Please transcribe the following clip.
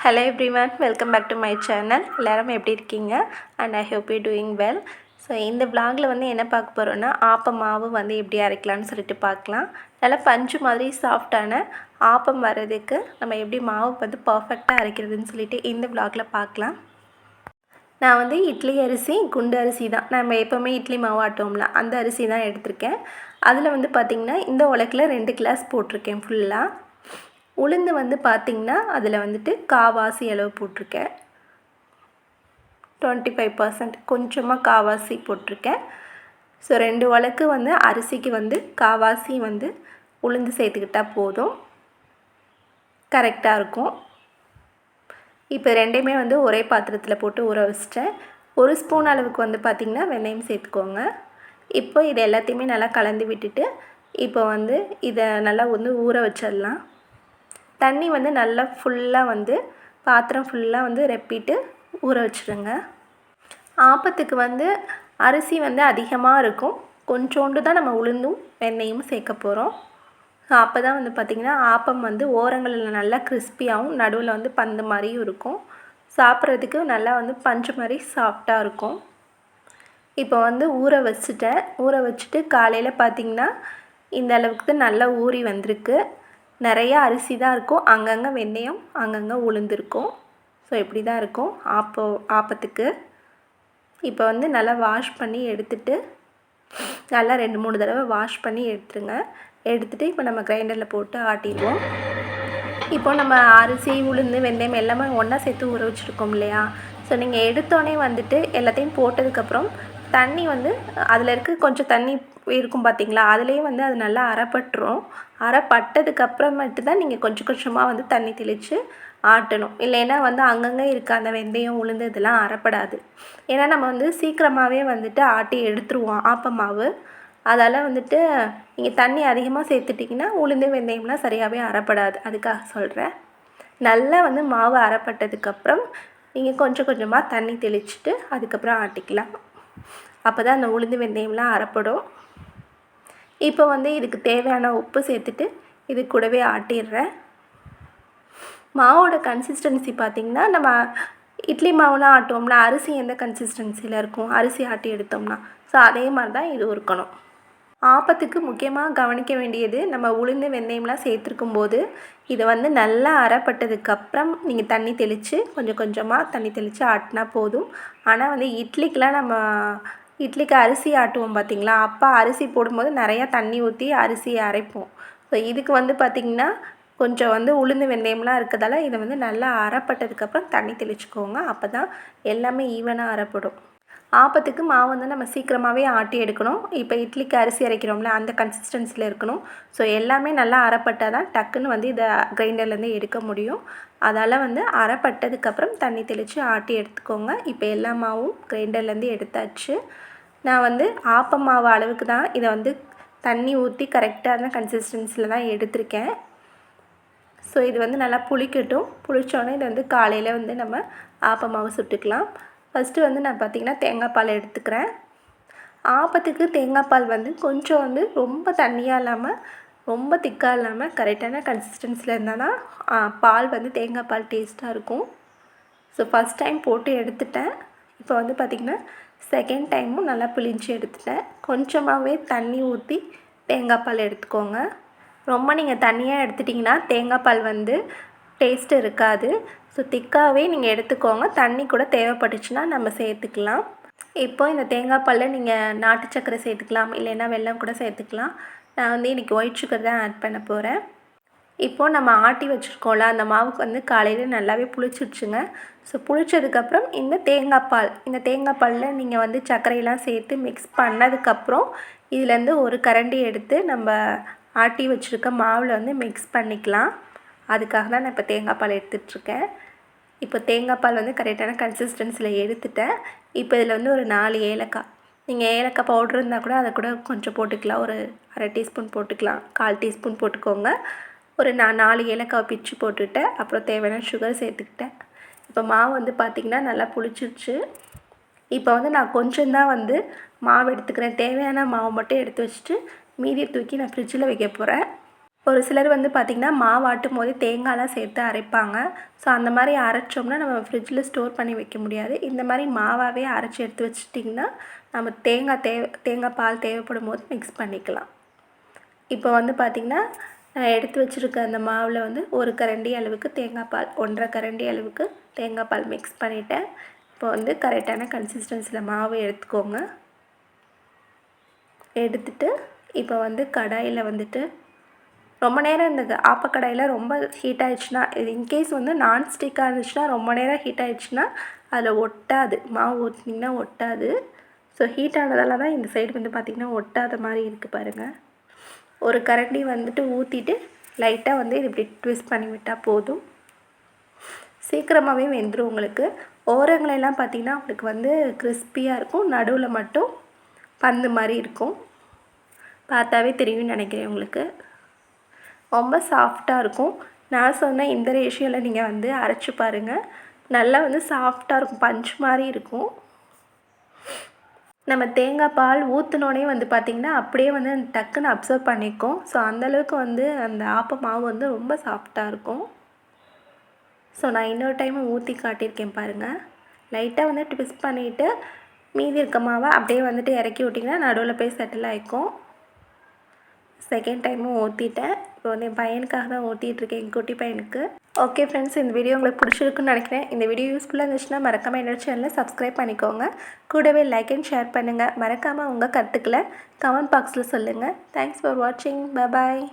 Hello everyone, welcome back to my channel. எல்லாரும் எப்படி இருக்கீங்க? And I hope you doing well. So இந்த vlogல வந்து என்ன பார்க்க போகிறோன்னா ஆப்பம் மாவு வந்து எப்படி அரைக்கலாம்னு சொல்லிட்டு பார்க்கலாம். நல்லா பஞ்சு மாதிரி சாஃப்டான ஆப்பம் வர்றதுக்கு நம்ம எப்படி மாவு வந்து பர்ஃபெக்டாக அரைக்கிறதுன்னு சொல்லிட்டு இந்த vlogல பார்க்கலாம். நான் வந்து இட்லி அரிசி குண்டு அரிசி தான் நம்ம எப்போவுமே இட்லி மாவு ஆட்டோம்ல அந்த அரிசி தான் எடுத்திருக்கேன். அதில் வந்து பார்த்திங்கன்னா இந்த உலக்கில் 2 கிளாஸ் போட்டிருக்கேன் ஃபுல்லாக. உளுந்து வந்து பார்த்திங்கன்னா அதில் வந்துட்டு காவாசி அளவு போட்டிருக்கேன். 25% கொஞ்சமாக காவாசி போட்டிருக்கேன். ஸோ 2 உலக்கு வந்து அரிசிக்கு வந்து காவாசி வந்து உளுந்து சேர்த்துக்கிட்டால் போதும், கரெக்டாக இருக்கும். இப்போ ரெண்டையுமே வந்து ஒரே பாத்திரத்தில் போட்டு ஊற வச்சிட்டேன். 1 ஸ்பூன் அளவுக்கு வந்து பார்த்திங்கன்னா வெந்தயம் சேர்த்துக்கோங்க. இப்போ இது எல்லாத்தையுமே நல்லா கலந்து விட்டுட்டு இப்போ வந்து இதை நல்லா வந்து ஊற வச்சிடலாம். தண்ணி வந்து நல்லா ஃபுல்லாக வந்து பாத்திரம் ஃபுல்லாக வந்து ரெப்பிட்டு ஊற வச்சுருங்க. ஆப்பத்துக்கு வந்து அரிசி வந்து அதிகமாக இருக்கும், கொஞ்சோண்டு தான் நம்ம உளுந்தும் வெண்ணெயும் சேர்க்க போகிறோம். அப்போ தான் வந்து பார்த்திங்கன்னா ஆப்பம் வந்து ஓரங்களில் நல்லா கிறிஸ்பியாகவும் நடுவில் வந்து பந்து மாதிரியும் இருக்கும். சாப்பிட்றதுக்கு நல்லா வந்து பஞ்சு மாதிரி சாஃப்டாக இருக்கும். இப்போ வந்து ஊற வச்சுட்டேன். ஊற வச்சுட்டு காலையில் பார்த்திங்கன்னா இந்த அளவுக்கு தான் நல்லா ஊறி வந்திருக்கு. நிறையா அரிசி தான் இருக்கும், அங்கங்கே வெந்தயம் அங்கங்கே உளுந்திருக்கும். ஸோ இப்படி தான் இருக்கும் ஆப்பத்துக்கு. இப்போ வந்து நல்லா வாஷ் பண்ணி எடுத்துட்டு நல்லா 2-3 தடவை வாஷ் பண்ணி எடுத்துருங்க. எடுத்துகிட்டு இப்போ நம்ம கிரைண்டரில் போட்டு ஆட்டிடுவோம். இப்போ நம்ம அரிசி உளுந்து வெந்தயம் எல்லாமே ஒன்றா சேர்த்து ஊற வச்சுருக்கோம் இல்லையா. ஸோ நீங்கள் எடுத்தோடனே வந்துட்டு எல்லாத்தையும் போட்டதுக்கப்புறம் தண்ணி வந்து அதில் இருக்க கொஞ்சம் தண்ணி இருக்கும் பார்த்திங்களா, அதுலேயே வந்து அது நல்லா அரைப்பட்டுரும். அரைப்பட்டதுக்கப்புறமேட்டு தான் நீங்கள் கொஞ்சம் கொஞ்சமாக வந்து தண்ணி தெளித்து ஆட்டணும். இல்லைன்னா வந்து அங்கங்கே இருக்க அந்த வெந்தயம் உளுந்து இதெல்லாம் அரைப்படாது. ஏன்னா நம்ம வந்து சீக்கிரமாகவே வந்துட்டு ஆட்டி எடுத்துருவோம் ஆப்பம் மாவு. அதால் வந்துட்டு நீங்கள் தண்ணி அதிகமாக சேர்த்துட்டிங்கன்னா உளுந்து வெந்தயம்லாம் சரியாகவே அரைப்படாது. அதுக்காக சொல்கிறேன். நல்லா வந்து மாவு அரைப்பட்டதுக்கப்புறம் நீங்கள் கொஞ்சம் கொஞ்சமாக தண்ணி தெளிச்சுட்டு அதுக்கப்புறம் ஆட்டிக்கலாம். அப்போ தான் அந்த உளுந்து வெந்தயம்லாம் அரைப்படும். இப்போ வந்து இதுக்கு தேவையான உப்பு சேர்த்துட்டு இது கூடவே ஆட்டிடுறேன். மாவோட கன்சிஸ்டன்சி பார்த்திங்கன்னா நம்ம இட்லி மாவுலாம் ஆட்டுவோம்ல, அரிசி எந்த கன்சிஸ்டன்சியில் இருக்கும் அரிசி ஆட்டி எடுத்தோம்னா, ஸோ அதே மாதிரி தான் இது இருக்கணும். ஆப்பத்துக்கு முக்கியமாக கவனிக்க வேண்டியது நம்ம உளுந்து வெந்தயம்லாம் சேர்த்துருக்கும் போது இதை வந்து நல்லா அரைப்பட்டதுக்கப்புறம் நீங்கள் தண்ணி தெளித்து கொஞ்சம் கொஞ்சமாக தண்ணி தெளித்து ஆட்டினா போதும். ஆனால் வந்து இட்லிக்கெலாம் நம்ம இட்லிக்கு அரிசி ஆட்டுவோம் பார்த்திங்களா, அப்போ அரிசி போடும்போது நிறையா தண்ணி ஊற்றி அரிசியை அரைப்போம். ஸோ இதுக்கு வந்து பார்த்திங்கன்னா கொஞ்சம் வந்து உளுந்து வெந்தயம்லாம் இருக்கிறதால இதை வந்து நல்லா அரைப்பட்டதுக்கப்புறம் தண்ணி தெளிச்சுக்கோங்க. அப்போ தான் எல்லாமே ஈவனாக அரைப்படும். ஆப்பத்துக்கு மாவு வந்து நம்ம சீக்கிரமாகவே ஆட்டி எடுக்கணும். இப்போ இட்லிக்கு அரிசி அரைக்கிறோம்ல அந்த கன்சிஸ்டன்சியில் இருக்கணும். ஸோ எல்லாமே நல்லா அரைப்பட்டால் தான் டக்குன்னு வந்து இதை கிரைண்டர்லேருந்து எடுக்க முடியும். அதால் வந்து அரைப்பட்டதுக்கப்புறம் தண்ணி தெளித்து ஆட்டி எடுத்துக்கோங்க. இப்போ எல்லா மாவும் கிரைண்டர்லேருந்து எடுத்தாச்சு. நான் வந்து ஆப்பம் மாவு அளவுக்கு தான் இதை வந்து தண்ணி ஊற்றி கரெக்டான கன்சிஸ்டன்சியில் தான் எடுத்திருக்கேன். ஸோ இது வந்து நல்லா புளிக்கட்டும். புளிச்சோன்னே இதை வந்து காலையில் வந்து நம்ம ஆப்பம் மாவு சுட்டுக்கலாம். ஃபஸ்ட்டு வந்து நான் பார்த்திங்கன்னா தேங்காய் பால் எடுத்துக்கிறேன். ஆப்பத்துக்கு தேங்காய் பால் வந்து கொஞ்சம் வந்து ரொம்ப தண்ணியாக இல்லாமல் ரொம்ப திக்காக இல்லாமல் கரெக்டான கன்சிஸ்டன்சியில் இருந்தால் தான் பால் வந்து தேங்காய் பால் டேஸ்ட்டாக இருக்கும். ஸோ ஃபஸ்ட் டைம் போட்டு எடுத்துட்டேன். இப்போ வந்து பார்த்திங்கன்னா செகண்ட் டைமும் நல்லா பிழிஞ்சு எடுத்துட்டேன். கொஞ்சமாகவே தண்ணி ஊற்றி தேங்காய் பால் எடுத்துக்கோங்க. ரொம்ப நீங்கள் தண்ணியாக எடுத்துட்டிங்கன்னா தேங்காய் பால் வந்து டேஸ்ட்டு இருக்காது. ஸோ திக்காகவே நீங்கள் எடுத்துக்கோங்க. தண்ணி கூட தேவைப்பட்டுச்சுன்னா நம்ம சேர்த்துக்கலாம். இப்போ இந்த தேங்காய் பாலில் நீங்கள் நாட்டு சர்க்கரை சேர்த்துக்கலாம், இல்லைன்னா வெல்லம் கூட சேர்த்துக்கலாம். நான் வந்து இன்றைக்கி ஒயிட் சுகர் தான் ஆட் பண்ண போகிறேன். இப்போது நம்ம ஆட்டி வச்சுருக்கோம்ல அந்த மாவுக்கு வந்து காலையில் நல்லாவே புளிச்சிடுச்சுங்க. ஸோ புளிச்சதுக்கப்புறம் இந்த தேங்காய் பாலில் நீங்கள் வந்து சர்க்கரையெல்லாம் சேர்த்து மிக்ஸ் பண்ணதுக்கப்புறம் இதுலேருந்து ஒரு கரண்டி எடுத்து நம்ம ஆட்டி வச்சுருக்க மாவில் வந்து மிக்ஸ் பண்ணிக்கலாம். அதுக்காக தான் நான் இப்போ தேங்காய் பால் எடுத்துகிட்ருக்கேன். இப்போ தேங்காய் பால் வந்து கரெக்டான கன்சிஸ்டன்சியில் எடுத்துட்டேன். இப்போ இதில் வந்து ஒரு 4 ஏலக்காய், நீங்கள் ஏலக்காய் பவுட்ரு இருந்தால் கூட அதை கூட கொஞ்சம் போட்டுக்கலாம். ஒரு அரை டீஸ்பூன் போட்டுக்கலாம், 1/4 டீஸ்பூன் போட்டுக்கோங்க. நான் 4 ஏலக்காய் பிச்சு போட்டுவிட்டேன். அப்புறம் தேவையான சுகர் சேர்த்துக்கிட்டேன். இப்போ மாவு வந்து பார்த்திங்கன்னா நல்லா புளிச்சிருச்சு. இப்போ வந்து நான் கொஞ்சம் தான் வந்து மாவு எடுத்துக்கிறேன். தேவையான மாவு மட்டும் எடுத்து வச்சுட்டு மீதியை தூக்கி நான் ஃப்ரிட்ஜில் வைக்க போகிறேன். ஒரு சிலர் வந்து பார்த்திங்கன்னா மாவு ஆட்டும் போது தேங்காய்லாம் சேர்த்து அரைப்பாங்க. ஸோ அந்த மாதிரி அரைச்சோம்னா நம்ம ஃப்ரிட்ஜில் ஸ்டோர் பண்ணி வைக்க முடியாது. இந்த மாதிரி மாவாகவே அரைச்சி எடுத்து வச்சிட்டிங்கன்னா நம்ம தேங்காய் பால் தேவைப்படும் போது மிக்ஸ் பண்ணிக்கலாம். இப்போ வந்து பார்த்திங்கன்னா நான் எடுத்து வச்சுருக்க அந்த மாவில் வந்து 1 கரண்டி அளவுக்கு தேங்காய் பால், 1½ கரண்டி அளவுக்கு தேங்காய் பால் மிக்ஸ் பண்ணிவிட்டேன். இப்போ வந்து கரெக்டான கன்சிஸ்டன்சியில் மாவு எடுத்துக்கோங்க. எடுத்துட்டு இப்போ வந்து கடாயில் வந்துட்டு ரொம்ப நேரம் இந்த ஆப்பக்கடாயில் ரொம்ப ஹீட் ஆகிடுச்சுன்னா, இது இன்கேஸ் வந்து நான்ஸ்டிக்காக இருந்துச்சுன்னா ரொம்ப நேரம் ஹீட் ஆகிடுச்சுன்னா அதில் ஒட்டாது, மாவு ஊற்றினீங்கன்னா ஒட்டாது. ஸோ ஹீட் ஆனதால தான் இந்த சைடு வந்து பார்த்திங்கன்னா ஒட்டாத மாதிரி இருக்குது பாருங்கள். 1 கரண்டி வந்துட்டு ஊற்றிட்டு லைட்டாக வந்து இது இப்படி ட்விஸ்ட் பண்ணி விட்டால் போதும். சீக்கிரமாகவே வெந்துடும் உங்களுக்கு. ஓரங்களெல்லாம் பார்த்திங்கன்னா உங்களுக்கு வந்து கிறிஸ்பியாக இருக்கும், நடுவில் மட்டும் பந்து மாதிரி இருக்கும். பார்த்தாவே தெரியும்னு நினைக்கிறேன் உங்களுக்கு. ரொம்ப சாஃப்டாக இருக்கும். நான் சொன்ன இந்த ரேஷியோவில் நீங்கள் வந்து அரைச்சி பாருங்கள். நல்லா வந்து சாஃப்டாக இருக்கும், பஞ்ச் மாதிரி இருக்கும். நம்ம தேங்காய் பால் ஊற்றினோடனே வந்து பார்த்திங்கன்னா அப்படியே வந்து டக்குன்னு அப்சர்வ் பண்ணிக்கும். ஸோ அந்தளவுக்கு வந்து அந்த ஆப்ப மாவு வந்து ரொம்ப சாஃப்டாக இருக்கும். ஸோ நான் இன்னொரு டைமும் ஊற்றி காட்டியிருக்கேன் பாருங்கள். லைட்டாக வந்து ட்விஸ்ட் பண்ணிவிட்டு மீதி இருக்க மாவை அப்படியே வந்துட்டு இறக்கி விட்டிங்கன்னா நடுவில் போய் செட்டில் ஆகிக்கும். செகண்ட் டைமும் ஊற்றிட்டேன். இப்போ வந்து என் பையனுக்காக தான் ஊற்றிட்டுருக்கேன், எங்கள் குட்டி பையனுக்கு. ஓகே ஃப்ரெண்ட்ஸ், இந்த வீடியோ உங்களுக்கு பிடிச்சிருக்குன்னு நினைக்கிறேன். இந்த வீடியோ யூஸ்ஃபுல்லாக இருந்துச்சுன்னா மறக்காமல் என்னோட சேனலை சப்ஸ்கிரைப் பண்ணிக்கோங்க. கூடவே லைக் அண்ட் ஷேர் பண்ணுங்கள். மறக்காமல் உங்கள் கருத்துக்களை கமெண்ட் பாக்ஸில் சொல்லுங்கள். தேங்க்ஸ் ஃபார் வாட்சிங். Bye bye.